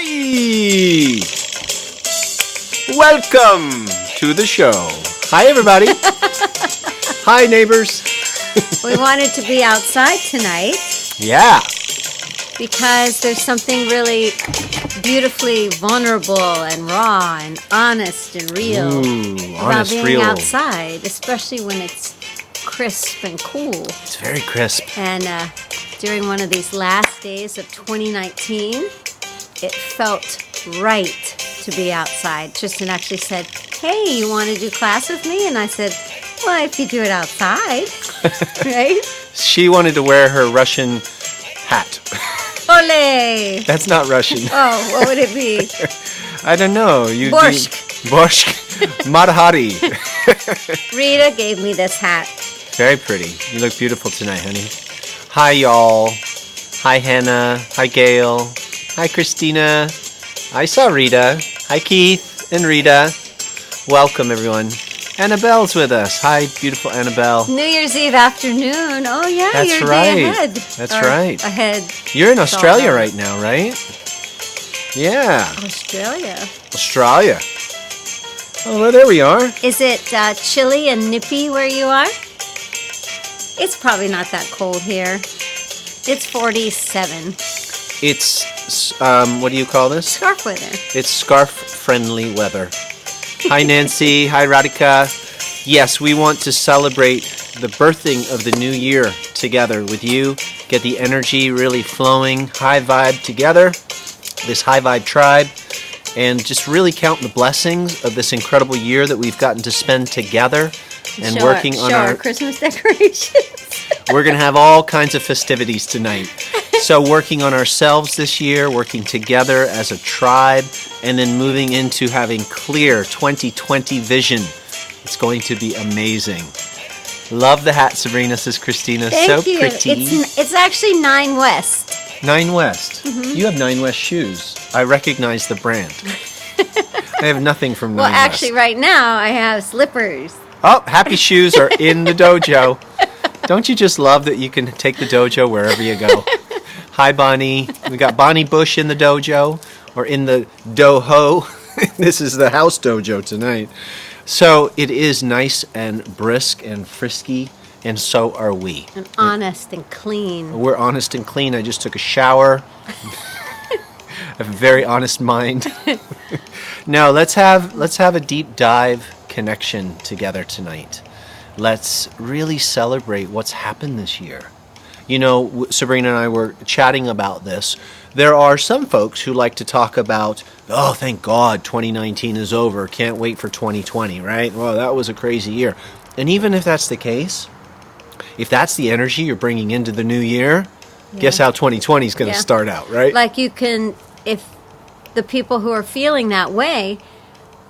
Hi! Welcome to the show. Hi, everybody. Hi, neighbors. We wanted to be outside tonight. Yeah. Because there's something really beautifully vulnerable and raw and honest and real about being outside, especially when it's crisp and cool. It's very crisp. And during one of these last days of 2019, it felt right to be outside. Tristan actually said, "Hey, you want to do class with me?" And I said, "Well, if you do it outside," right? She wanted to wear her Russian hat. Ole! That's not Russian. Oh, what would it be? I don't know. Borscht. Borscht. Madhari. Rita gave me this hat. Very pretty. You look beautiful tonight, honey. Hi, y'all. Hi, Hannah. Hi, Gail. Hi, Christina. I saw Rita. Hi, Keith and Rita. Welcome, everyone. Annabelle's with us. Hi, beautiful Annabelle. New Year's Eve afternoon. Oh, yeah, That's you're right. a day ahead. That's right. Ahead. You're in Australia right now, right? Yeah. Australia. Oh, well, there we are. Is it chilly and nippy where you are? It's probably not that cold here. It's 47. It's, what do you call this? Scarf weather. It's scarf-friendly weather. Hi, Nancy. Hi, Radhika. Yes, we want to celebrate the birthing of the new year together with you. Get the energy really flowing, high vibe together, this high vibe tribe, and just really count the blessings of this incredible year that we've gotten to spend together and working on our Christmas decorations. We're going to have all kinds of festivities tonight. So working on ourselves this year, working together as a tribe, and then moving into having clear 2020 vision. It's going to be amazing. Love the hat, Sabrina, says Christina. Thank you. Pretty. It's actually 9 West. 9 West. Mm-hmm. You have 9 West shoes. I recognize the brand. I have nothing from 9 West. Well, actually, right now, I have slippers. Oh, happy shoes are in the dojo. Don't you just love that you can take the dojo wherever you go? Hi, Bonnie. We got Bonnie Bush in the dojo, or in the doho. This is the house dojo tonight. So it is nice and brisk and frisky, and so are we. And honest and clean. We're honest and clean. I just took a shower. I have a very honest mind. Now, let's have a deep dive connection together tonight. Let's really celebrate what's happened this year. You know, Sabrina and I were chatting about this. There are some folks who like to talk about, oh, thank God 2019 is over. Can't wait for 2020, right? Well, that was a crazy year. And even if that's the case, if that's the energy you're bringing into the new year, guess how 2020 is going to start out, right? Like you can, if the people who are feeling that way,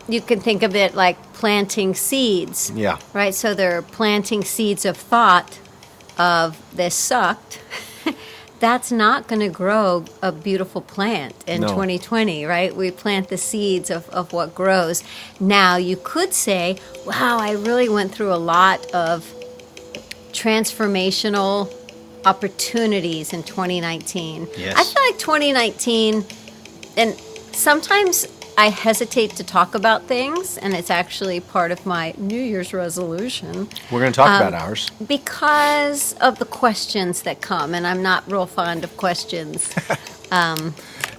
you can think of it like planting seeds. Yeah. Right? So they're planting seeds of thought of this sucked. That's not going to grow a beautiful plant in 2020, right? We plant the seeds of what grows. Now, you could say, wow, I really went through a lot of transformational opportunities in 2019. Yes. I feel like 2019, and sometimes I hesitate to talk about things, and it's actually part of my New Year's resolution. We're going to talk about ours. Because of the questions that come, and I'm not real fond of questions.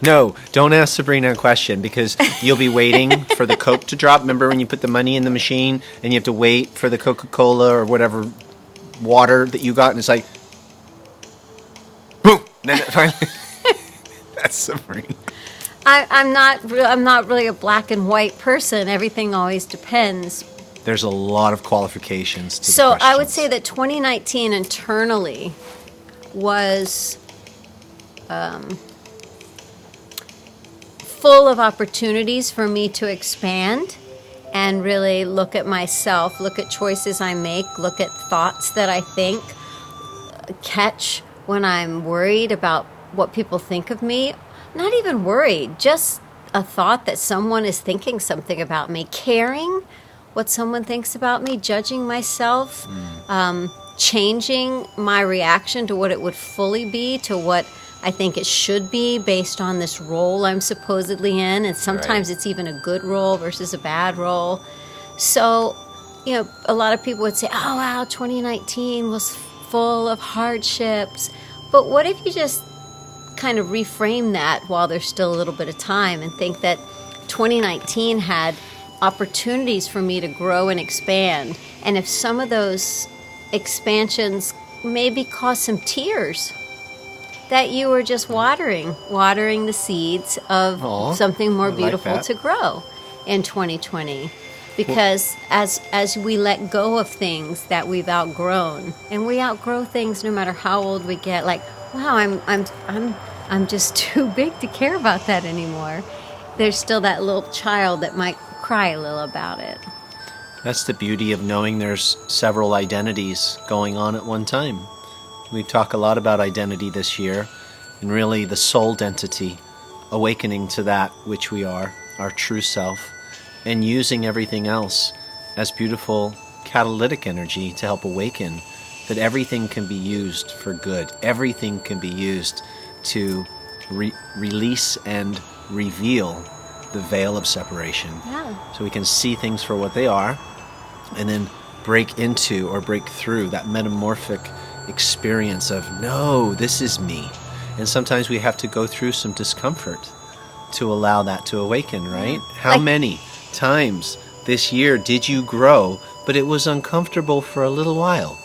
No, don't ask Sabrina a question, because you'll be waiting for the Coke to drop. Remember when you put the money in the machine, and you have to wait for the Coca-Cola or whatever water that you got, and it's like, boom! And then it finally... That's Sabrina. I'm not really a black and white person. Everything always depends. There's a lot of qualifications to the So questions. I would say that 2019 internally was full of opportunities for me to expand and really look at myself, look at choices I make, look at thoughts that I think, catch when I'm worried about what people think of me. Not even worried, just a thought that someone is thinking something about me, caring what someone thinks about me, judging myself, changing my reaction to what it would fully be, to what I think it should be based on this role I'm supposedly in, and sometimes it's even a good role versus a bad role. So, a lot of people would say, oh, wow, 2019 was full of hardships. But what if you just kind of reframe that while there's still a little bit of time and think that 2019 had opportunities for me to grow and expand. And if some of those expansions maybe caused some tears, that you were just watering the seeds of something more beautiful to grow in 2020. Because as we let go of things that we've outgrown, and we outgrow things no matter how old we get, like, wow, I'm just too big to care about that anymore. There's still that little child that might cry a little about it. That's the beauty of knowing there's several identities going on at one time. We talk a lot about identity this year, and really the soul identity, awakening to that which we are, our true self, and using everything else as beautiful catalytic energy to help awaken, that everything can be used for good. Everything can be used to release and reveal the veil of separation. Yeah. So we can see things for what they are, and then break into or break through that metamorphic experience of, no, this is me. And sometimes we have to go through some discomfort to allow that to awaken, right? Yeah. How many times this year did you grow, but it was uncomfortable for a little while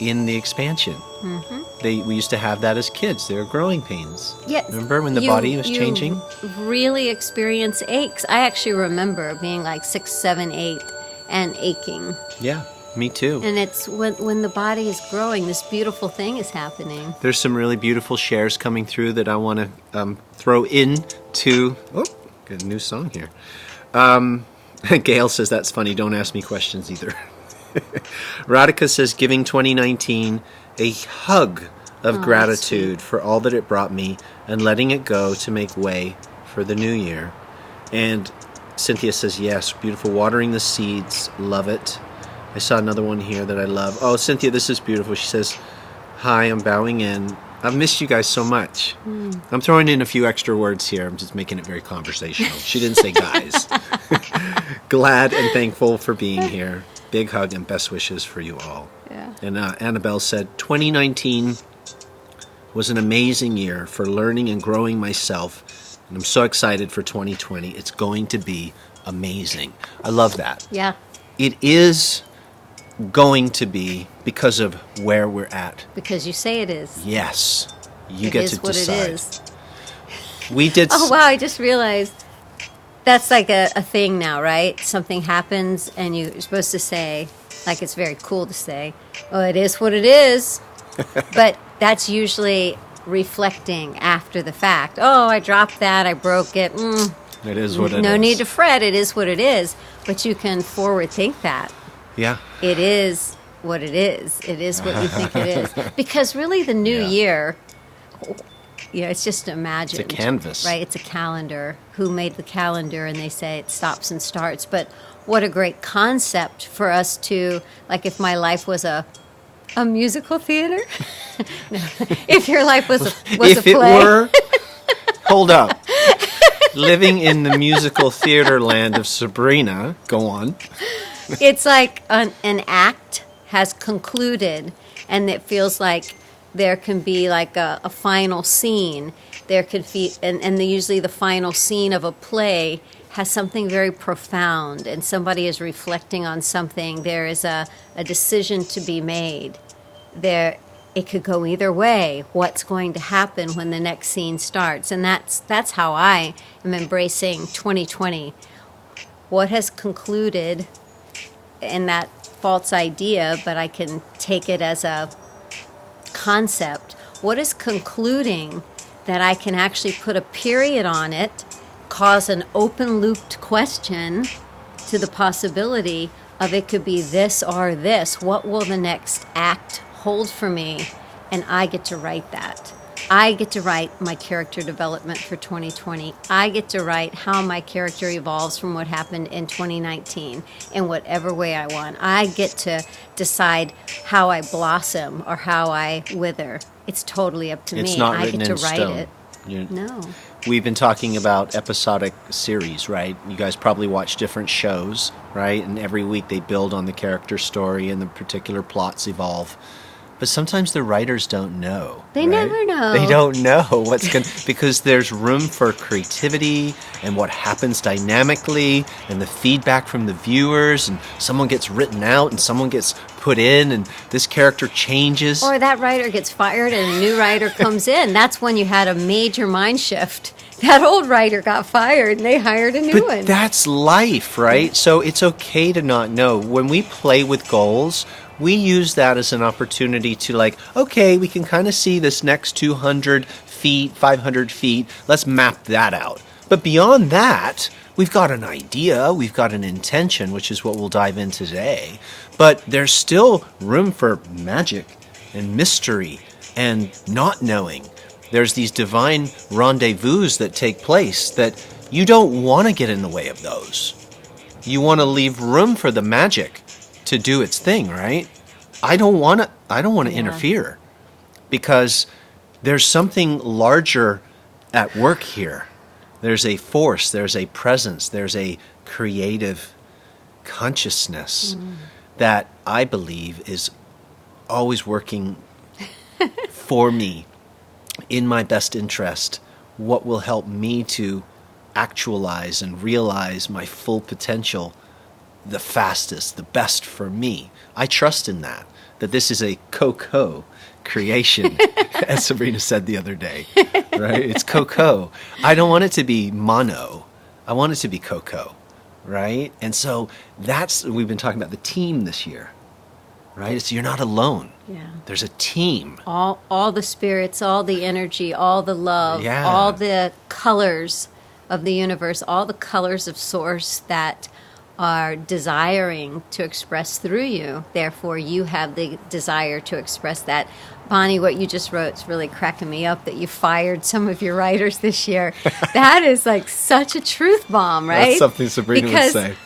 in the expansion? Mm-hmm. We used to have that as kids. They were growing pains. Yes. Remember when the body was changing? Really experience aches. I actually remember being like 6, 7, 8 and aching. Yeah, me too. And it's when the body is growing, this beautiful thing is happening. There's some really beautiful shares coming through that I want to throw into... Oh, got a new song here. Gail says, that's funny. Don't ask me questions either. Radhika says, giving 2019 a hug of gratitude for all that it brought me and letting it go to make way for the new year. And Cynthia says, yes, beautiful. Watering the seeds. Love it. I saw another one here that I love. Oh, Cynthia, this is beautiful. She says, hi, I'm bowing in. I've missed you guys so much. I'm throwing in a few extra words here. I'm just making it very conversational. She didn't say guys. Glad and thankful for being here. Big hug and best wishes for you all. Yeah. And Annabelle said, 2019 was an amazing year for learning and growing myself. And I'm so excited for 2020. It's going to be amazing. I love that. Yeah. It is going to be because of where we're at. Because you say it is. Yes. You get to decide. It is. We did... Oh, wow, I just realized that's like a thing now, right? Something happens and you're supposed to say, like it's very cool to say, oh, it is what it is. But that's usually reflecting after the fact. Oh, I dropped that, I broke it. It is what it is. No need to fret, it is what it is. But you can forward think that. Yeah. It is what it is. It is what you think it is. Because really the new year, it's just imagined. It's a canvas. Right, it's a calendar. Who made the calendar? And they say it stops and starts. But what a great concept for us to, like if my life was a musical theater? No. If your life was a play. If it were, hold up. Living in the musical theater land of Sabrina, go on. It's like an act has concluded, and it feels like there can be like a final scene. There could be, and usually the final scene of a play has something very profound, and somebody is reflecting on something. There is a decision to be made. It could go either way. What's going to happen when the next scene starts? And that's how I am embracing 2020. What has concluded in that false idea, but I can take it as a concept. What is concluding that I can actually put a period on it, cause an open-looped question to the possibility of it could be this or this. What will the next act hold for me? And I get to write that. I get to write my character development for 2020. I get to write how my character evolves from what happened in 2019 in whatever way I want. I get to decide how I blossom or how I wither it's totally up to It's me. not I written get to in write stone. it. No. We've been talking about episodic series, right? You guys probably watch different shows, right? And every week they build on the character story and the particular plots evolve. But sometimes the writers don't know. They right? never know. They don't know what's going to... Because there's room for creativity and what happens dynamically and the feedback from the viewers, and someone gets written out and someone gets put in and this character changes. Or that writer gets fired and a new writer comes in. That's when you had a major mind shift. That old writer got fired and they hired a new one. But that's life, right? So it's okay to not know. When we play with goals, we use that as an opportunity to like, okay, we can kind of see this next 200 feet, 500 feet. Let's map that out. But beyond that, we've got an idea, we've got an intention, which is what we'll dive in today. But there's still room for magic and mystery and not knowing. There's these divine rendezvous that take place that you don't want to get in the way of those. You want to leave room for the magic to do its thing, right? I don't want to interfere, because there's something larger at work here. There's a force, there's a presence, there's a creative consciousness that I believe is always working for me, in my best interest, what will help me to actualize and realize my full potential the fastest, the best for me. I trust in that this is a co creation, as Sabrina said the other day, right? It's co. I don't want it to be mono. I want it to be co, right? And so we've been talking about the team this year, right? It's, you're not alone. Yeah. There's a team. All the spirits, all the energy, all the love, all the colors of the universe, all the colors of source that are desiring to express through you. Therefore, you have the desire to express that. Bonnie, what you just wrote is really cracking me up, that you fired some of your writers this year. That is like such a truth bomb, right? That's something Sabrina would say.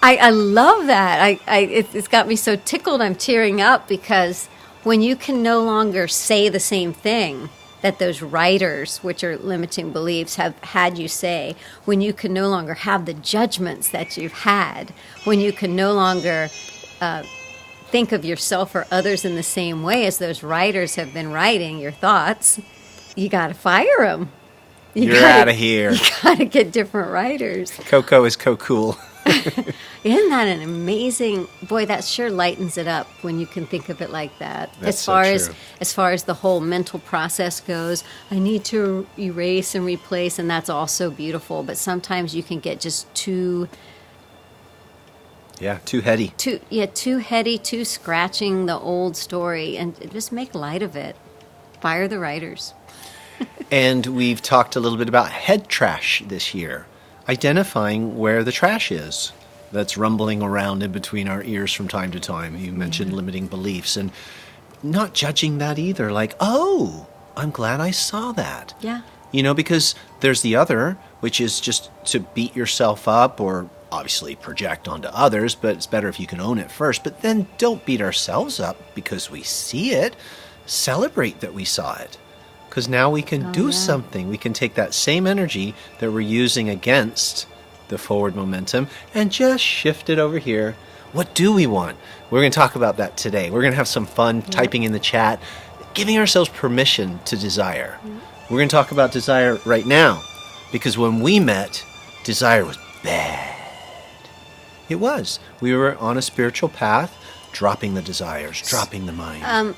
I love that. It's got me so tickled I'm tearing up, because when you can no longer say the same thing that those writers, which are limiting beliefs, have had you say, when you can no longer have the judgments that you've had, when you can no longer think of yourself or others in the same way as those writers have been writing your thoughts, you got to fire them. You're out of here. You got to get different writers. Coco is cool. Isn't that an amazing... Boy, that sure lightens it up when you can think of it like that. That's As far as the whole mental process goes, I need to erase and replace, and that's also beautiful. But sometimes you can get just too... Yeah, too heady. Too heady, too scratching the old story, and just make light of it. Fire the writers. And we've talked a little bit about head trash this year, identifying where the trash is that's rumbling around in between our ears from time to time. You mentioned limiting beliefs, and not judging that either. Like, oh, I'm glad I saw that. Yeah. You know, because there's the other, which is just to beat yourself up or obviously project onto others, but it's better if you can own it first. But then don't beat ourselves up because we see it. Celebrate that we saw it. Because now we can do something. We can take that same energy that we're using against the forward momentum and just shift it over here. What do we want? We're going to talk about that today. We're going to have some fun typing in the chat, giving ourselves permission to desire. We're going to talk about desire right now, because when we met, desire was bad. It was. We were on a spiritual path, dropping the desires, dropping the mind.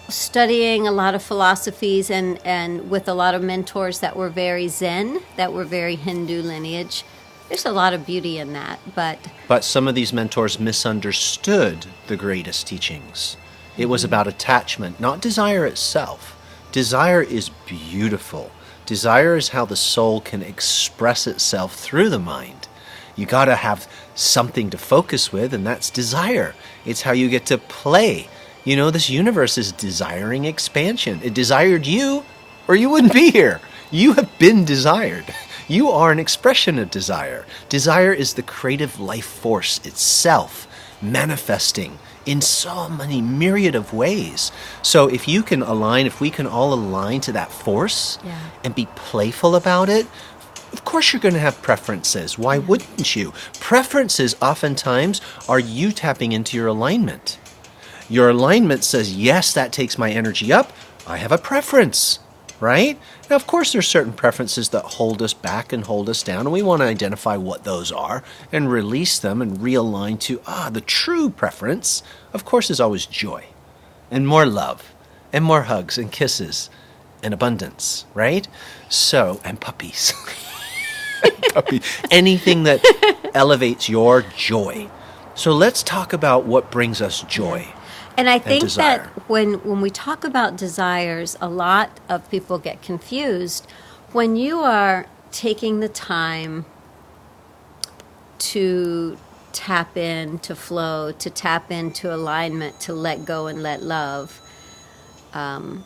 Studying a lot of philosophies and with a lot of mentors that were very Zen, that were very Hindu lineage. There's a lot of beauty in that, but some of these mentors misunderstood the greatest teachings. It was about attachment, not desire itself. Desire is beautiful. Desire is how the soul can express itself through the mind. You got to have something to focus with, and that's desire. It's how you get to play. You know, this universe is desiring expansion. It desired you, or you wouldn't be here. You have been desired. You are an expression of desire. Desire is the creative life force itself, manifesting in so many myriad of ways. So if we can all align to that force and be playful about it, of course you're going to have preferences. Why wouldn't you? Preferences oftentimes are you tapping into your alignment. Your alignment says, yes, that takes my energy up. I have a preference, right? Now, of course, there's certain preferences that hold us back and hold us down, and we want to identify what those are and release them and realign to, the true preference, of course, is always joy and more love and more hugs and kisses and abundance, right? So, and puppies. Anything that elevates your joy. So let's talk about what brings us joy. And I think that when we talk about desires, a lot of people get confused. When you are taking the time to tap in, to flow, to tap into alignment, to let go and let love, to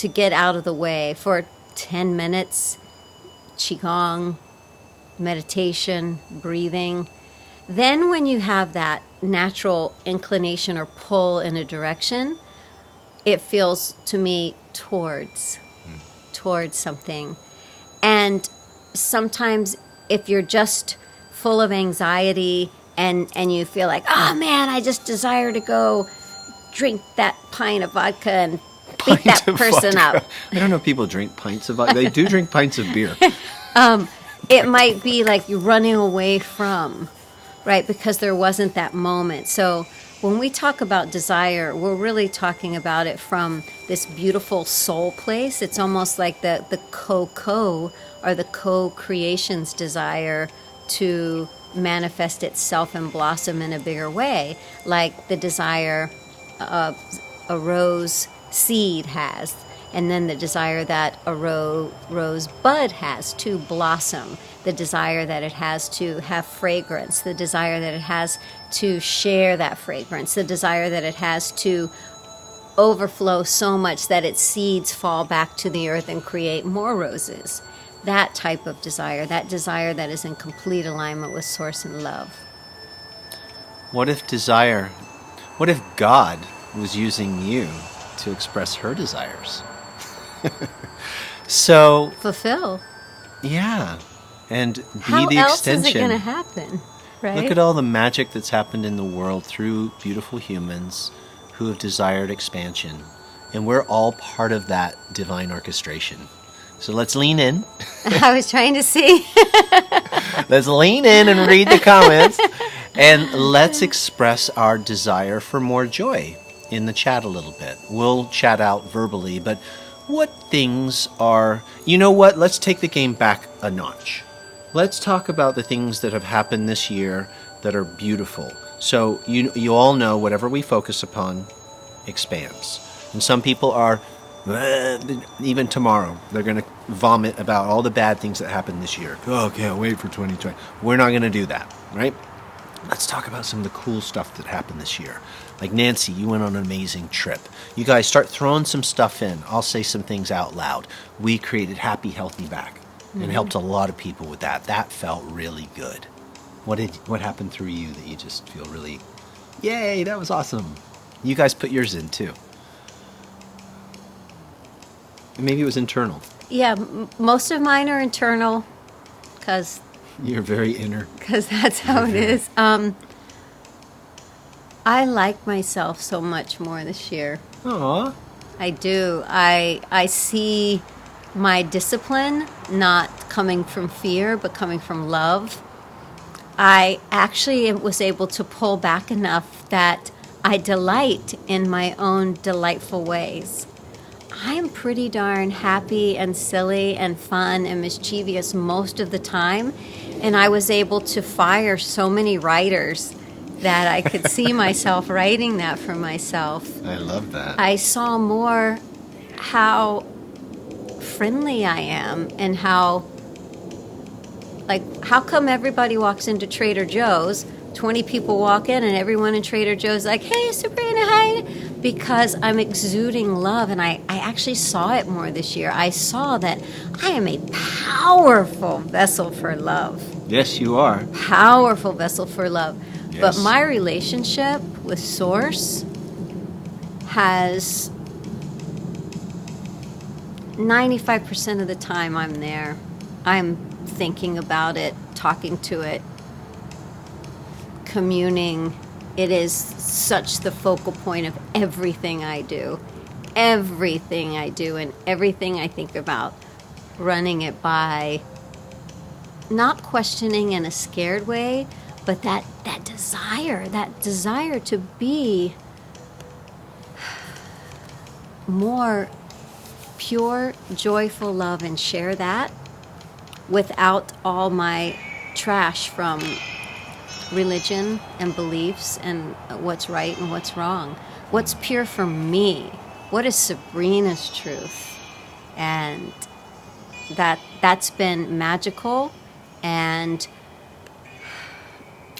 get out of the way for 10 minutes, qigong, meditation, breathing, then when you have that natural inclination or pull in a direction, it feels to me towards something. And sometimes if you're just full of anxiety and you feel like, oh man, I just desire to go drink that pint of vodka and beat that person up. I don't know if people drink pints of vodka. They do drink pints of beer. It might be like you're running away from, right? Because there wasn't that moment. So when we talk about desire, we're really talking about it from this beautiful soul place. It's almost like the co or the co-creation's desire to manifest itself and blossom in a bigger way, like the desire a rose seed has, and then the desire that a rose bud has to blossom, the desire that it has to have fragrance, the desire that it has to share that fragrance, the desire that it has to overflow so much that its seeds fall back to the earth and create more roses. That type of desire, that desire that is in complete alignment with Source and love. What if God was using you to express her desires? So fulfill. Yeah. And be How the else extension. Is it going to happen? Right? Look at all the magic that's happened in the world through beautiful humans who have desired expansion. And we're all part of that divine orchestration. So let's lean in. I was trying to see. Let's lean in and read the comments. And let's express our desire for more joy in the chat a little bit. We'll chat out verbally, but what things are... You know what? Let's take the game back a notch. Let's talk about the things that have happened this year that are beautiful. So you all know whatever we focus upon expands. And some people are... even tomorrow, they're going to vomit about all the bad things that happened this year. Oh, can't wait for 2020. We're not going to do that, right? Let's talk about some of the cool stuff that happened this year. Like Nancy, you went on an amazing trip. You guys start throwing some stuff in. I'll say some things out loud. We created Happy Healthy Back and helped a lot of people with that. That felt really good. What happened through you that you just feel really, yay, that was awesome. You guys put yours in too. Maybe it was internal. Yeah, most of mine are internal because... You're very inner. Because that's how it is. I like myself so much more this year. Aww. I do. I see my discipline not coming from fear, but coming from love. I actually was able to pull back enough that I delight in my own delightful ways. I'm pretty darn happy and silly and fun and mischievous most of the time. And I was able to fire so many writers that I could see myself writing that for myself. I love that. I saw more how friendly I am and how come everybody walks into Trader Joe's, 20 people walk in and everyone in Trader Joe's like, hey, Sabrina, hi. Because I'm exuding love, and I actually saw it more this year. I saw that I am a powerful vessel for love. Yes, you are. Powerful vessel for love. But my relationship with Source has 95% of the time I'm there. I'm thinking about it, talking to it, communing. It is such the focal point of everything I do. Everything I do and everything I think about, running it by, not questioning in a scared way, but that desire to be more pure, joyful love and share that without all my trash from religion and beliefs and what's right and what's wrong. What's pure for me? What is Sabrina's truth? And that's been magical and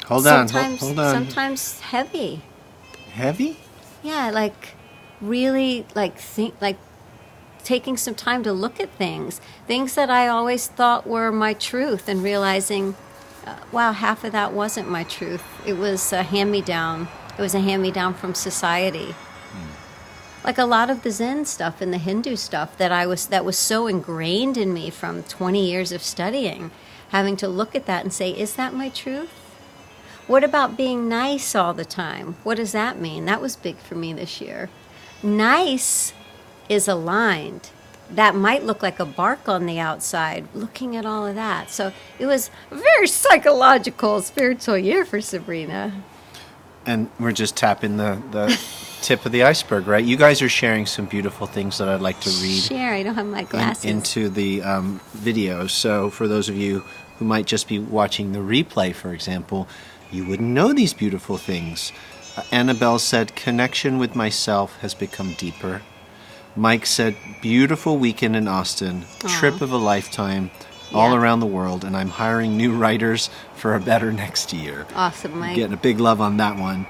hold on. Sometimes heavy. Heavy? Yeah, like really taking some time to look at things that I always thought were my truth, and realizing, wow, half of that wasn't my truth. It was a hand-me-down. It was a hand-me-down from society. Like a lot of the Zen stuff and the Hindu stuff that was so ingrained in me from 20 years of studying, having to look at that and say, is that my truth? What about being nice all the time? What does that mean? That was big for me this year. Nice is aligned. That might look like a bark on the outside, looking at all of that. So it was a very psychological, spiritual year for Sabrina. And we're just tapping the tip of the iceberg, right? You guys are sharing some beautiful things that I'd like to read. Share, I don't have my glasses. Into the video. So for those of you who might just be watching the replay, for example, you wouldn't know these beautiful things. Annabelle said, connection with myself has become deeper. Mike said, beautiful weekend in Austin, trip of a lifetime, all around the world, and I'm hiring new writers for a better next year. Awesome, Mike. Getting a big love on that one.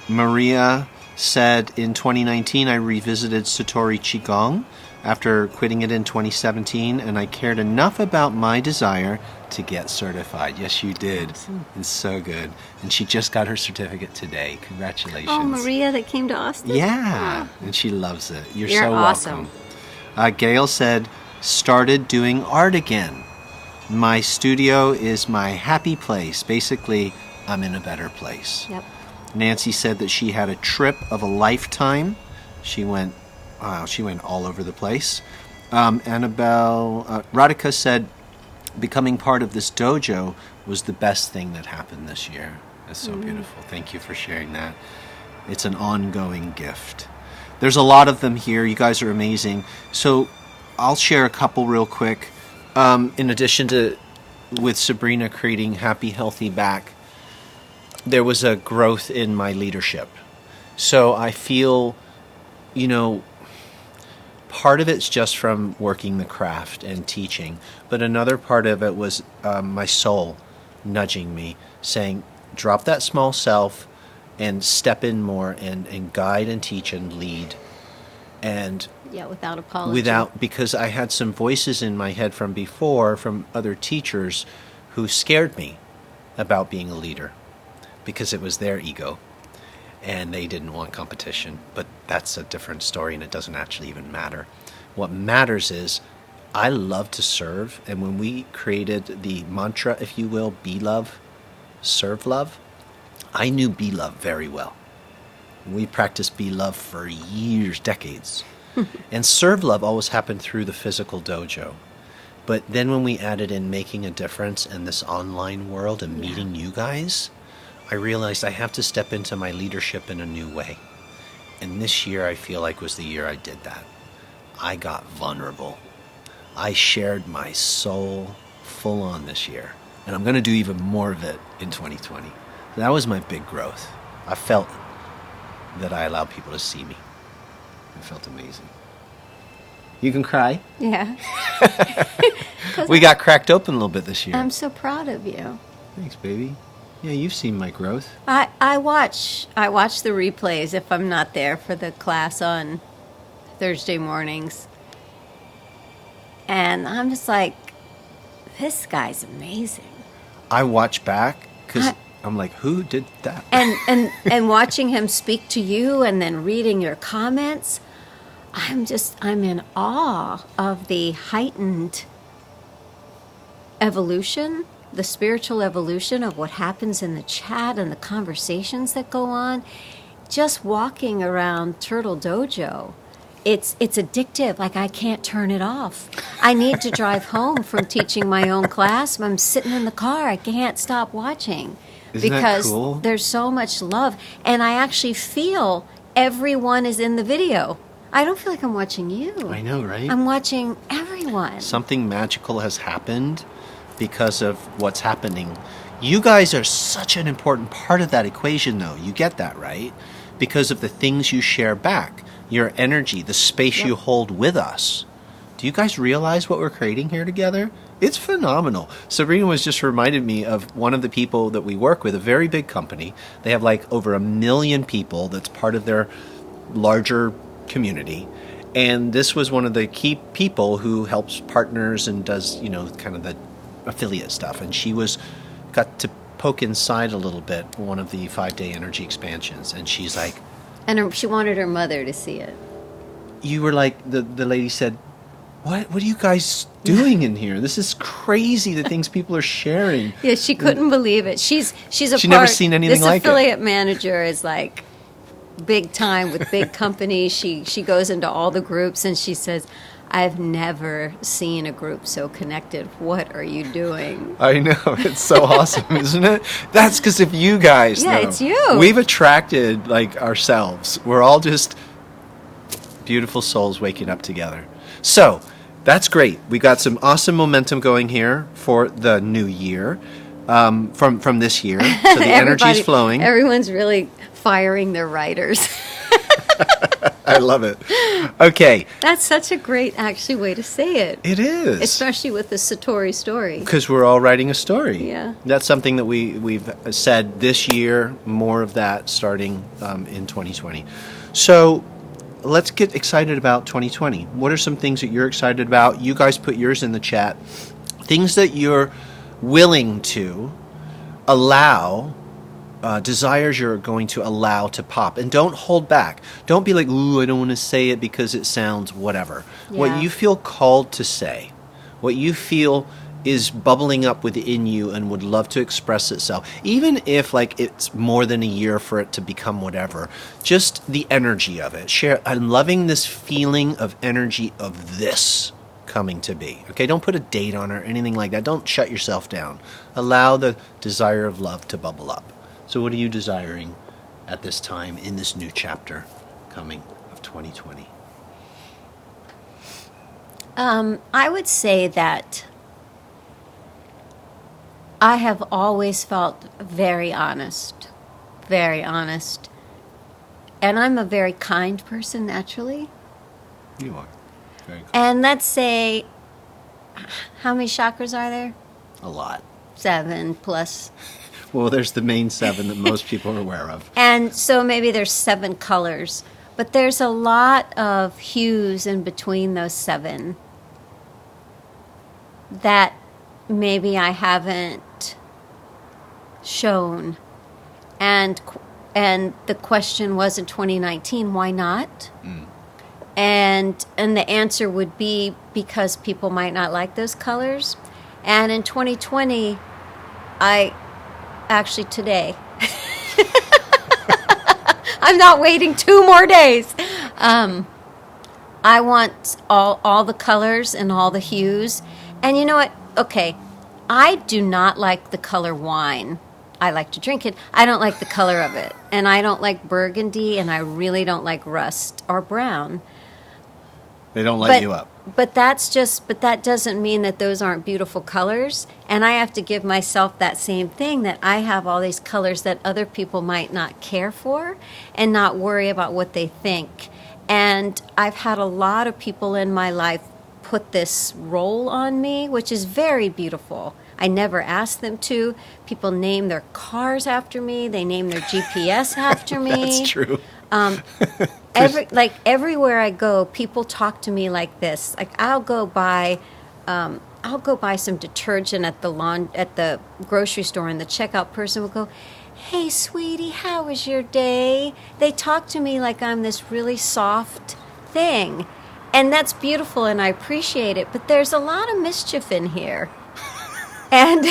Maria said, in 2019, I revisited Satori Qigong after quitting it in 2017, and I cared enough about my desire to get certified. Yes, you did. Awesome. It's so good. And she just got her certificate today. Congratulations. Oh, Maria that came to Austin? Yeah, and she loves it. You're so awesome. Welcome. Gail said, started doing art again. My studio is my happy place. Basically, I'm in a better place. Yep. Nancy said that she had a trip of a lifetime. She went all over the place. Radhika said, becoming part of this dojo was the best thing that happened this year. That's so beautiful. Thank you for sharing that. It's an ongoing gift. There's a lot of them here. You guys are amazing. So I'll share a couple real quick. In addition to with Sabrina creating Happy Healthy Back, there was a growth in my leadership. So I feel, part of it's just from working the craft and teaching, but another part of it was my soul nudging me, saying, drop that small self and step in more and guide and teach and lead. And without apology. Because I had some voices in my head from before, from other teachers, who scared me about being a leader because it was their ego. And they didn't want competition. But that's a different story, and it doesn't actually even matter. What matters is I love to serve, and when we created the mantra, if you will, be love, serve love, I knew be love very well. We practiced be love for years, decades. And serve love always happened through the physical dojo. But then when we added in making a difference in this online world and meeting you guys, I realized I have to step into my leadership in a new way. And this year I feel like was the year I did that. I got vulnerable. I shared my soul full on this year. And I'm going to do even more of it in 2020. That was my big growth. I felt that I allowed people to see me. It felt amazing. You can cry. Yeah. We got cracked open a little bit this year. I'm so proud of you. Thanks, baby. Yeah, you've seen my growth. I watch the replays if I'm not there for the class on Thursday mornings. And I'm just like, this guy's amazing. I watch back because I'm like, who did that? And watching him speak to you and then reading your comments, I'm in awe of the heightened evolution, the spiritual evolution of what happens in the chat and the conversations that go on. Just walking around Turtle Dojo, it's addictive. Like, I can't turn it off. I need to drive home from teaching my own class. I'm sitting in the car. I can't stop watching. Isn't because that cool? There's so much love. And I actually feel everyone is in the video. I don't feel like I'm watching you. I know, right? I'm watching everyone. Something magical has happened because of what's happening. You guys are such an important part of that equation, though. You get that, right? Because of the things you share back, your energy, the space you hold with us. Do you guys realize what we're creating here together? It's phenomenal. Sabrina was just reminded me of one of the people that we work with, a very big company. They have like over 1 million people that's part of their larger community. And this was one of the key people who helps partners and does, kind of the affiliate stuff. And she got to poke inside a little bit one of the 5-day energy expansions. And she's like... And she wanted her mother to see it. You were like, the lady said, What are you guys doing in here? This is crazy, the things people are sharing. Yeah, she couldn't believe it. She's never seen anything like it. This affiliate manager is like big time with big companies. She goes into all the groups and she says, I've never seen a group so connected. What are you doing? I know. It's so awesome, isn't it? That's because of you guys. Yeah, though. It's you. We've attracted like ourselves. We're all just beautiful souls waking up together. So that's great. We got some awesome momentum going here for the new year, from this year. So the energy's flowing. Everyone's really firing their writers. I love it. Okay. That's such a great, actually, way to say it. It is. Especially with the Satori story. Because we're all writing a story. Yeah. That's something that we've said this year, more of that starting in 2020. So let's get excited about 2020. What are some things that you're excited about? You guys put yours in the chat. Things that you're willing to allow, desires you're going to allow to pop. And don't hold back. Don't be like, ooh, I don't want to say it because it sounds whatever. Yeah. What you feel called to say, what you feel is bubbling up within you and would love to express itself, even if like it's more than a year for it to become whatever, just the energy of it. Share. I'm loving this feeling of energy of this coming to be. Okay, don't put a date on it or anything like that. Don't shut yourself down. Allow the desire of love to bubble up. So what are you desiring at this time in this new chapter coming of 2020? I would say that I have always felt very honest. And I'm a very kind person naturally. You are. Very kind. And let's say, how many chakras are there? A lot. 7 plus. Well, there's the main 7 that most people are aware of. And so maybe there's 7 colors. But there's a lot of hues in between those 7 that maybe I haven't shown. And the question was in 2019, why not? And the answer would be because people might not like those colors. And in 2020, actually today, I'm not waiting 2 more days. I want all the colors and all the hues. And you know what? Okay, I do not like the color wine. I like to drink it. I don't like the color of it. And I don't like burgundy, and I really don't like rust or brown. They don't light you up. But that doesn't mean that those aren't beautiful colors. And I have to give myself that same thing, that I have all these colors that other people might not care for and not worry about what they think. And I've had a lot of people in my life put this role on me, which is very beautiful. I never asked them to. People name their cars after me. They name their GPS after me. That's true. Everywhere I go, people talk to me like this. Like I'll go buy I'll go buy some detergent at the grocery store, and the checkout person will go, "Hey, sweetie, how was your day?" They talk to me like I'm this really soft thing. And that's beautiful, and I appreciate it. But there's a lot of mischief in here. And,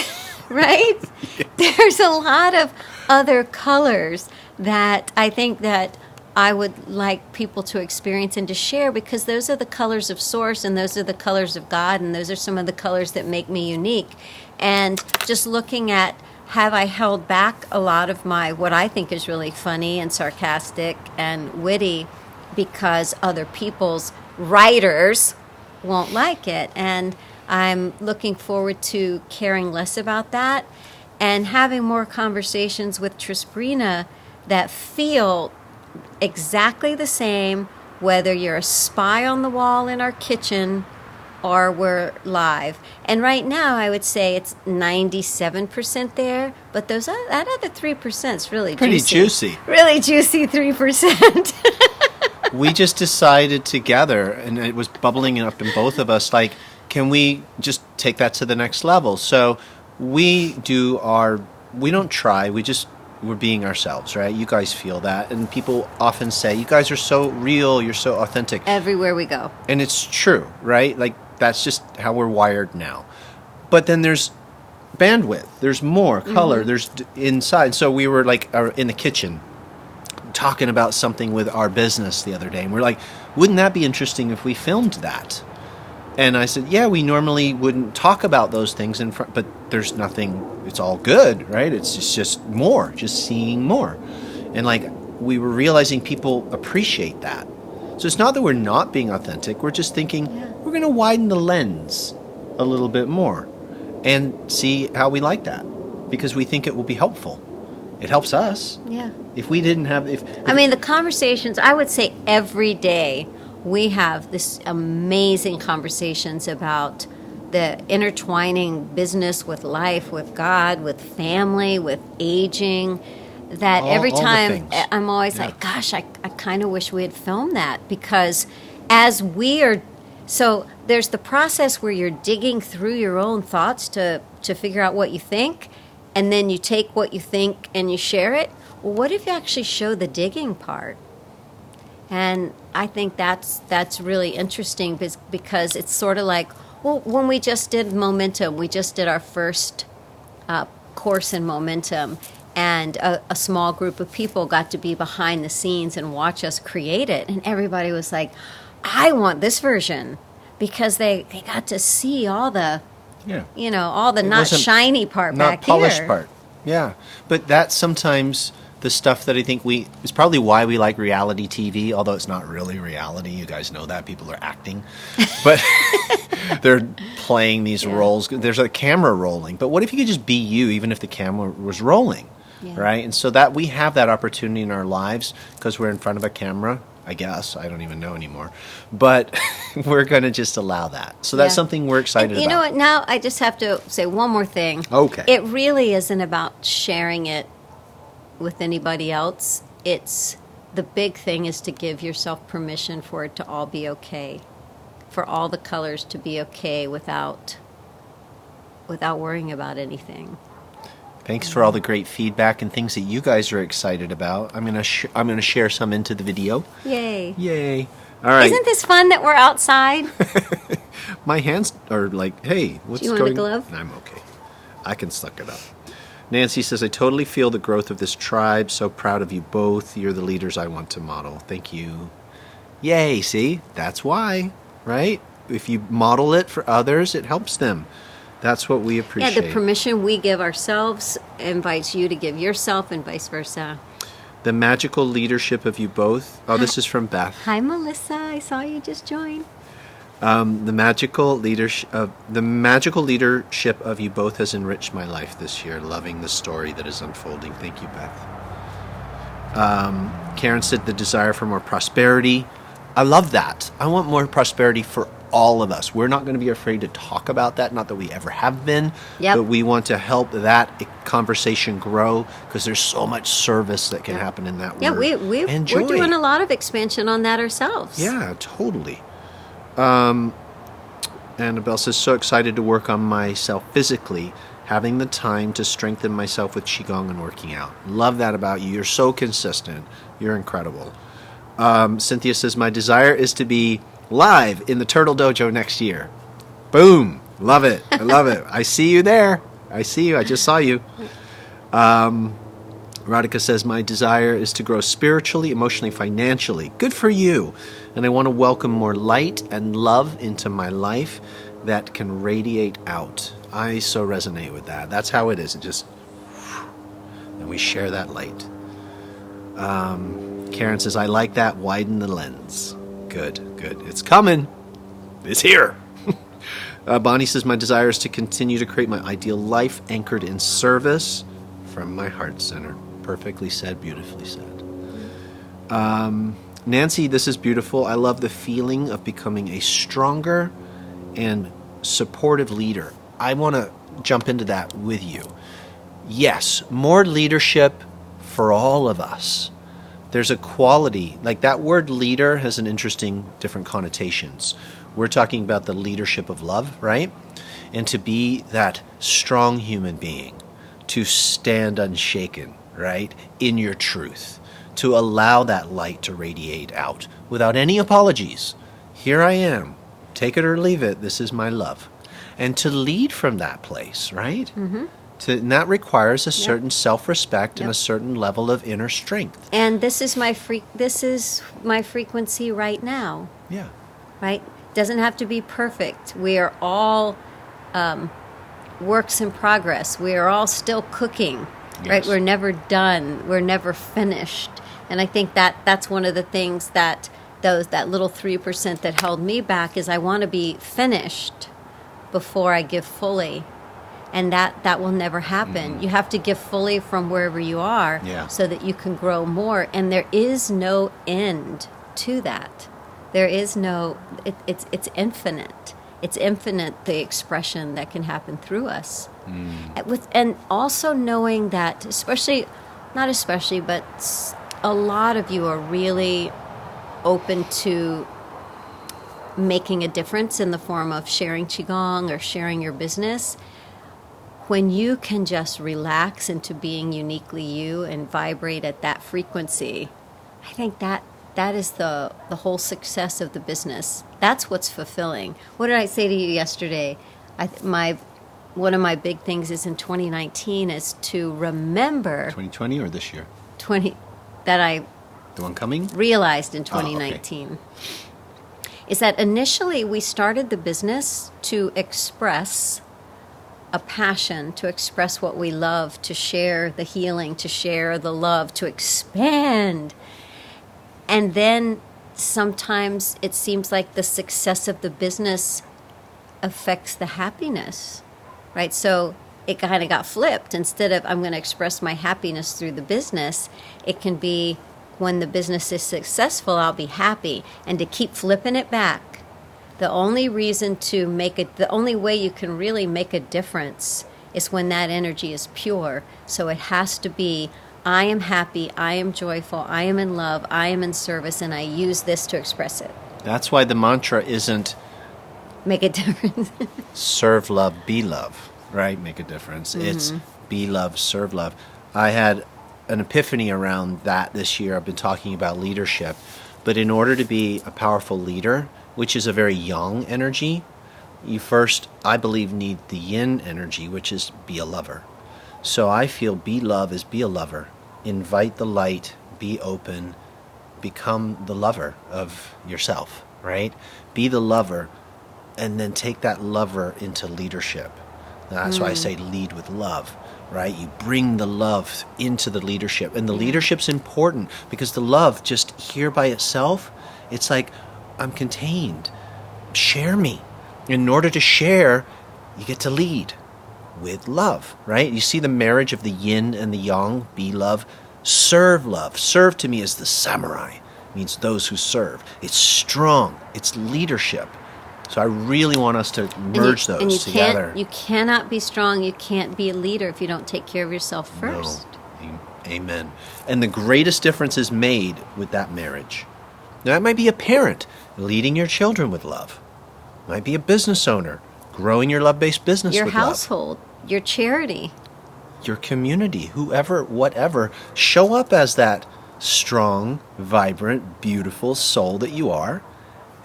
right? Yes. There's a lot of other colors that I think that I would like people to experience and to share, because those are the colors of Source, and those are the colors of God, and those are some of the colors that make me unique. And just looking at, have I held back a lot of my, what I think is really funny and sarcastic and witty, because other people's writers won't like it? And I'm looking forward to caring less about that and having more conversations with Trisbrina that feel exactly the same, whether you're a spy on the wall in our kitchen or we're live. And right now, I would say it's 97% there, but that other 3% is really pretty juicy. Really juicy 3%. We just decided together, and it was bubbling up in both of us, like, can we just take that to the next level? So we don't try, we're being ourselves, right? You guys feel that, and people often say, you guys are so real, you're so authentic. Everywhere we go. And it's true, right? Like, that's just how we're wired now. But then there's bandwidth, there's more color, there's inside. So we were like in the kitchen talking about something with our business the other day, and we're like, wouldn't that be interesting if we filmed that? And I said, yeah, we normally wouldn't talk about those things in front, but there's nothing, it's all good, right? It's just more, just seeing more. And like, we were realizing people appreciate that. So it's not that we're not being authentic, we're just thinking, we're going to widen the lens a little bit more and see how we like that, because we think it will be helpful. It helps us. Yeah. If we didn't have... I mean, the conversations, I would say every day we have this amazing conversations about the intertwining business with life, with God, with family, with aging, that every time I'm always like, gosh, I kind of wish we had filmed that, because as we are... So there's the process where you're digging through your own thoughts to figure out what you think, and then you take what you think and you share it. Well, what if you actually show the digging part? And I think that's really interesting, because it's sort of like, well, when we just did Momentum, we just did our first course in Momentum, and a small group of people got to be behind the scenes and watch us create it. And everybody was like, I want this version, because they got to see all the, all the not shiny part back here. Not polished part. Yeah. But that's sometimes the stuff that I think it's probably why we like reality TV, although it's not really reality. You guys know that. People are acting. But they're playing these roles. There's a camera rolling. But what if you could just be you, even if the camera was rolling? Yeah. Right? And so that we have that opportunity in our lives because we're in front of a camera, I guess. I don't even know anymore. But we're going to just allow that. So that's something we're excited about. You know what? Now I just have to say one more thing. Okay. It really isn't about sharing it with anybody else. It's the big thing is to give yourself permission for it to all be okay, for all the colors to be okay without worrying about anything. Thanks for all the great feedback and things that you guys are excited about. I'm gonna share some into the video. Yay! All right. Isn't this fun that we're outside? My hands are like, hey, what's going on? Do you want a glove? I'm okay. I can suck it up. Nancy says, I totally feel the growth of this tribe. So proud of you both. You're the leaders I want to model. Thank you. Yay, see? That's why, right? If you model it for others, it helps them. That's what we appreciate. Yeah, the permission we give ourselves invites you to give yourself, and vice versa. The magical leadership of you both. Oh, this is from Beth. Hi, Melissa. I saw you just join. The magical leadership of you both has enriched my life this year. Loving the story that is unfolding. Thank you, Beth. Karen said the desire for more prosperity. I love that. I want more prosperity for all of us. We're not going to be afraid to talk about that. Not that we ever have been, but we want to help that conversation grow because there's so much service that can happen in that word. Yeah, we're doing a lot of expansion on that ourselves. Yeah, totally. Annabelle says, so excited to work on myself physically, having the time to strengthen myself with Qigong and working out. Love that about you. You're so consistent. You're incredible. Cynthia says, my desire is to be live in the Turtle Dojo next year. Boom. Love it. I love it. I see you there. I see you. I just saw you. Radhika says, my desire is to grow spiritually, emotionally, financially. Good for you. And I want to welcome more light and love into my life that can radiate out. I so resonate with that. That's how it is. It just, and we share that light. Karen says, I like that. Widen the lens. Good. It's coming. It's here. Bonnie says, my desire is to continue to create my ideal life anchored in service from my heart center. Perfectly said, beautifully said. Nancy, this is beautiful. I love the feeling of becoming a stronger and supportive leader. I want to jump into that with you. Yes, more leadership for all of us. There's a quality, like that word leader has an interesting different connotations. We're talking about the leadership of love, right? And to be that strong human being, to stand unshaken, right, in your truth, to allow that light to radiate out without any apologies. Here I am. Take it or leave it. This is my love. And to lead from that place, right? Mm-hmm. And that requires a certain self-respect and a certain level of inner strength. And this is my frequency right now. Yeah. Right? Doesn't have to be perfect. We are all works in progress. We are all still cooking. Yes. Right? We're never done. We're never finished. And I think that's one of the things that little 3% that held me back is I want to be finished before I give fully. And that will never happen. Mm. You have to give fully from wherever you are so that you can grow more. And there is no end to that. There is no, it's infinite. It's infinite, the expression that can happen through us. Mm. And also knowing that, but a lot of you are really open to making a difference in the form of sharing Qigong or sharing your business. When you can just relax into being uniquely you and vibrate at that frequency, I think that is the whole success of the business. That's what's fulfilling. What did I say to you yesterday? One of my big things is in 2019 is to remember 2020 or this year? The one coming? Realized in 2019. Is that initially we started the business to express a passion, to express what we love, to share the healing, to share the love, to expand. And then sometimes it seems like the success of the business affects the happiness, right? So it kind of got flipped. Instead of I'm going to express my happiness through the business, it can be when the business is successful, I'll be happy. And to keep flipping it back, the only way you can really make a difference is when that energy is pure. So it has to be, I am happy, I am joyful, I am in love, I am in service, and I use this to express it. That's why the mantra isn't make a difference. Serve love, be love, right? Make a difference. Mm-hmm. It's be love, serve love. I had an epiphany around that this year. I've been talking about leadership. But in order to be a powerful leader, which is a very yang energy, you first, I believe, need the yin energy, which is be a lover. So I feel be love is be a lover. Invite the light, be open, become the lover of yourself, right? Be the lover, and then take that lover into leadership. That's why I say lead with love, right? You bring the love into the leadership. And the leadership's important because the love just here by itself, it's like, I'm contained. Share me. In order to share, you get to lead with love, right? You see the marriage of the yin and the yang, be love, serve love. Serve to me is the samurai, means those who serve. It's strong. It's leadership. So I really want us to merge those together. You cannot be strong, you can't be a leader if you don't take care of yourself first. No. Amen. And the greatest difference is made with that marriage. Now, that might be a parent leading your children with love, Might be a business owner, growing your love-based business your with household, love. your charity, your community, whoever, whatever. Show up as that strong, vibrant, beautiful soul that you are,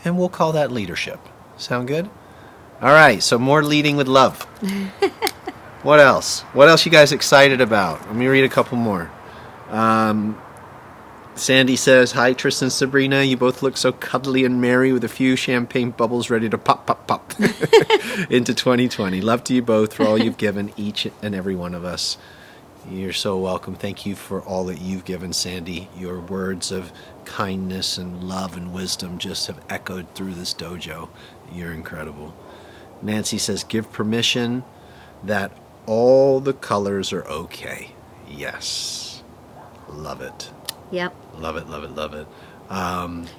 and we'll call that leadership. Sound good? All right, so more leading with love. What else? What else you guys excited about? Let me read a couple more. Sandy says, hi, Tristan and Sabrina. You both look so cuddly and merry with a few champagne bubbles ready to pop, pop, pop into 2020. Love to you both for all you've given each and every one of us. You're so welcome. Thank you for all that you've given, Sandy. Your words of kindness and love and wisdom just have echoed through this dojo. You're incredible. Nancy says, give permission that all the colors are okay. Yes. Love it. Yep. Love it, love it, love it.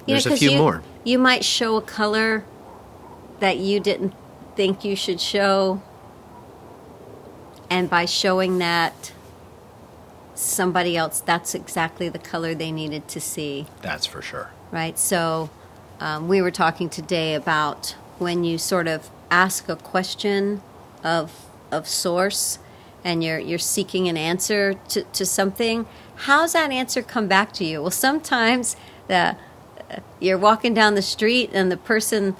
There's a few more. You might show a color that you didn't think you should show. And by showing that, somebody else, that's exactly the color they needed to see. That's for sure. Right? So we were talking today about when you sort of ask a question of source and you're seeking an answer to something, how's that answer come back to you? Well, sometimes you're walking down the street and the person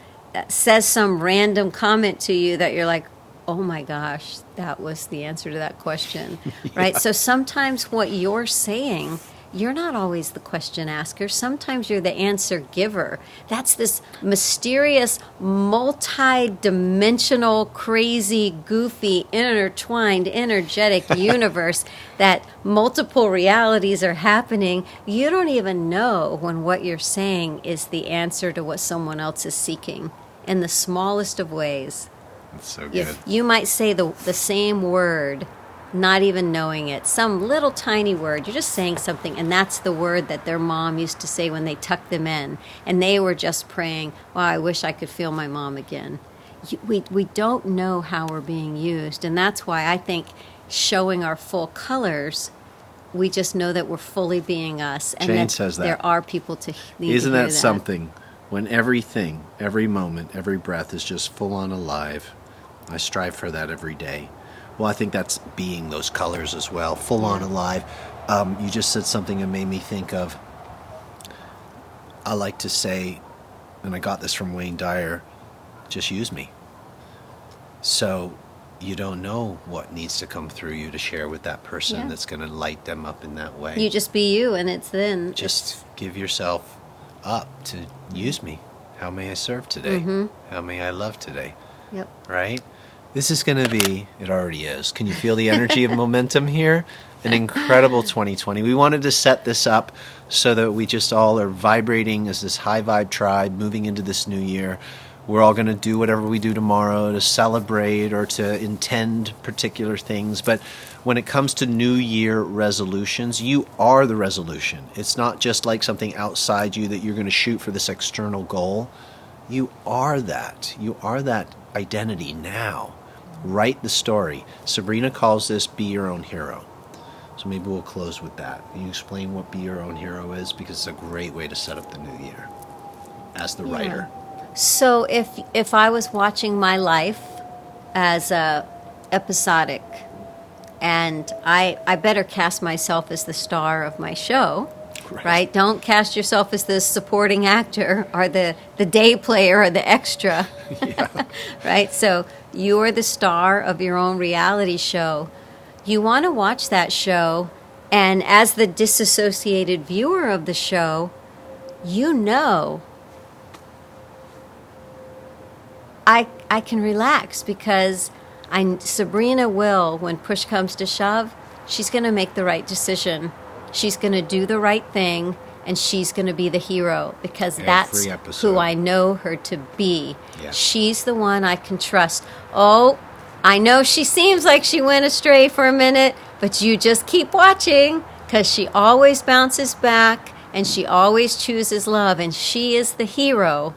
says some random comment to you that you're like, oh my gosh, that was the answer to that question, right? So sometimes what you're saying, you're not always the question asker. Sometimes you're the answer giver. That's this mysterious, multi-dimensional, crazy, goofy, intertwined, energetic universe that multiple realities are happening. You don't even know when what you're saying is the answer to what someone else is seeking in the smallest of ways. That's so good. You might say the same word, not even knowing it. Some little tiny word. You're just saying something, and that's the word that their mom used to say when they tucked them in. And they were just praying, wow, I wish I could feel my mom again. We don't know how we're being used. And that's why I think showing our full colors, we just know that we're fully being us. And Jane that says that. there are people to need Isn't to hear that something? When everything, every moment, every breath is just full on alive. I strive for that every day. Well, I think that's being those colors as well, full on alive. You just said something that made me think of, I like to say, and I got this from Wayne Dyer, just use me. So you don't know what needs to come through you to share with that person that's going to light them up in that way. You just be you, and it's then. Just give yourself up to use me. How may I serve today? Mm-hmm. How may I love today? Yep. Right? This is going to be, it already is. Can you feel the energy of momentum here? An incredible 2020. We wanted to set this up so that we just all are vibrating as this high vibe tribe moving into this new year. We're all going to do whatever we do tomorrow to celebrate or to intend particular things. But when it comes to New Year resolutions, you are the resolution. It's not just like something outside you that you're going to shoot for this external goal. You are that. You are that identity now. Write the story. Sabrina calls this be your own hero. So maybe we'll close with that. Can you explain what be your own hero is? Because it's a great way to set up the new year as the writer. So if I was watching my life as episodic, and I better cast myself as the star of my show, right? Don't cast yourself as the supporting actor or the day player or the extra, right? So you're the star of your own reality show. You want to watch that show, and as the disassociated viewer of the show, you know I can relax because Sabrina will, when push comes to shove, she's going to make the right decision. She's going to do the right thing, and she's going to be the hero because that's who I know her to be. Yeah. She's the one I can trust. Oh, I know she seems like she went astray for a minute, but you just keep watching because she always bounces back and she always chooses love, and she is the hero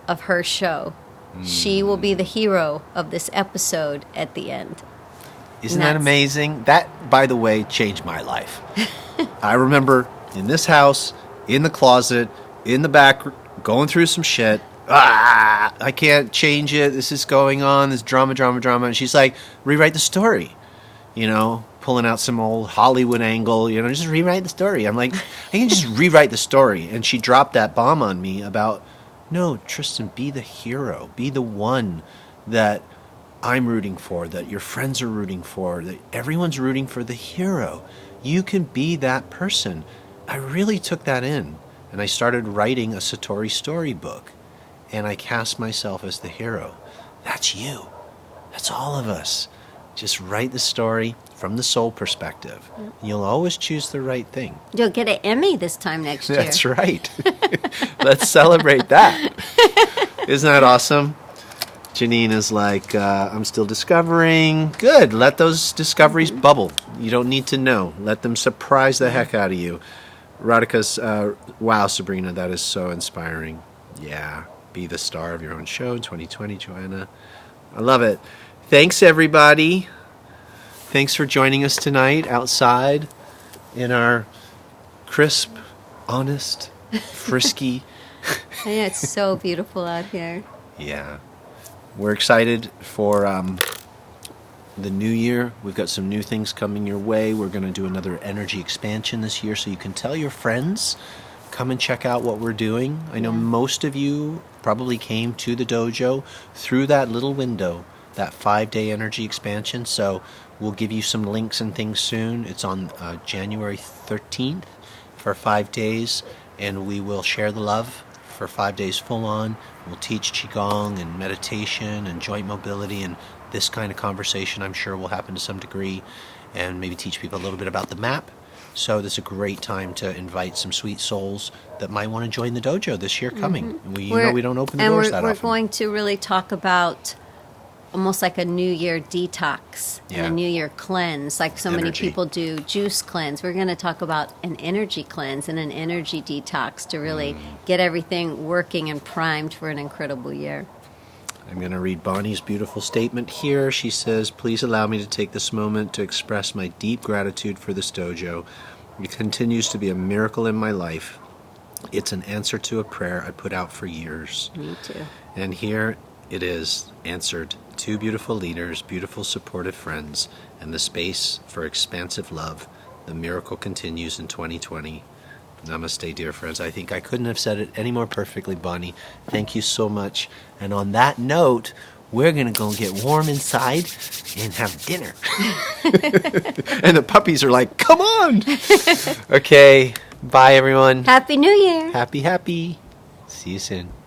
of her show. She will be the hero of this episode at the end. Isn't that amazing? That, by the way, changed my life. I remember in this house, in the closet, in the back, going through some shit. I can't change it. This is going on, this drama. And she's like, rewrite the story, pulling out some old Hollywood angle, just rewrite the story. I'm like, I can just rewrite the story. And she dropped that bomb on me about, no, Tristan, be the hero. Be the one that I'm rooting for, that your friends are rooting for, that everyone's rooting for the hero. You can be that person. I really took that in, and I started writing a Satori storybook, and I cast myself as the hero. That's you. That's all of us. Just write the story from the soul perspective. You'll always choose the right thing. You'll get an Emmy this time next year. That's right. Let's celebrate that. Isn't that awesome? Janine is like, I'm still discovering. Good. Let those discoveries bubble. You don't need to know. Let them surprise the heck out of you. Radhika's, wow, Sabrina, that is so inspiring. Yeah. Be the star of your own show in 2020, Joanna. I love it. Thanks, everybody. Thanks for joining us tonight outside in our crisp, honest, frisky. Yeah, it's so beautiful out here. Yeah. We're excited for the new year. We've got some new things coming your way. We're going to do another energy expansion this year, so you can tell your friends, come and check out what we're doing. I know most of you probably came to the dojo through that little window, that 5-day energy expansion. So we'll give you some links and things soon. It's on January 13th for 5 days, and we will share the love for 5 days full on. We'll teach Qigong and meditation and joint mobility, and this kind of conversation I'm sure will happen to some degree, and maybe teach people a little bit about the map. So this is a great time to invite some sweet souls that might want to join the dojo this year coming. Mm-hmm. We don't open the doors that often. And we're going to really talk about almost like a New Year detox and a New Year cleanse, like so many people do juice cleanse. We're going to talk about an energy cleanse and an energy detox to really get everything working and primed for an incredible year. I'm going to read Bonnie's beautiful statement here. She says, please allow me to take this moment to express my deep gratitude for this dojo. It continues to be a miracle in my life. It's an answer to a prayer I put out for years. Me too. And here it is, answered. 2 beautiful leaders, beautiful supportive friends, and the space for expansive love. The miracle continues in 2020. Namaste, dear friends. I think I couldn't have said it any more perfectly, Bonnie. Thank you so much. And on that note, we're going to go get warm inside and have dinner. And the puppies are like, come on. Okay. Bye, everyone. Happy New Year. Happy. See you soon.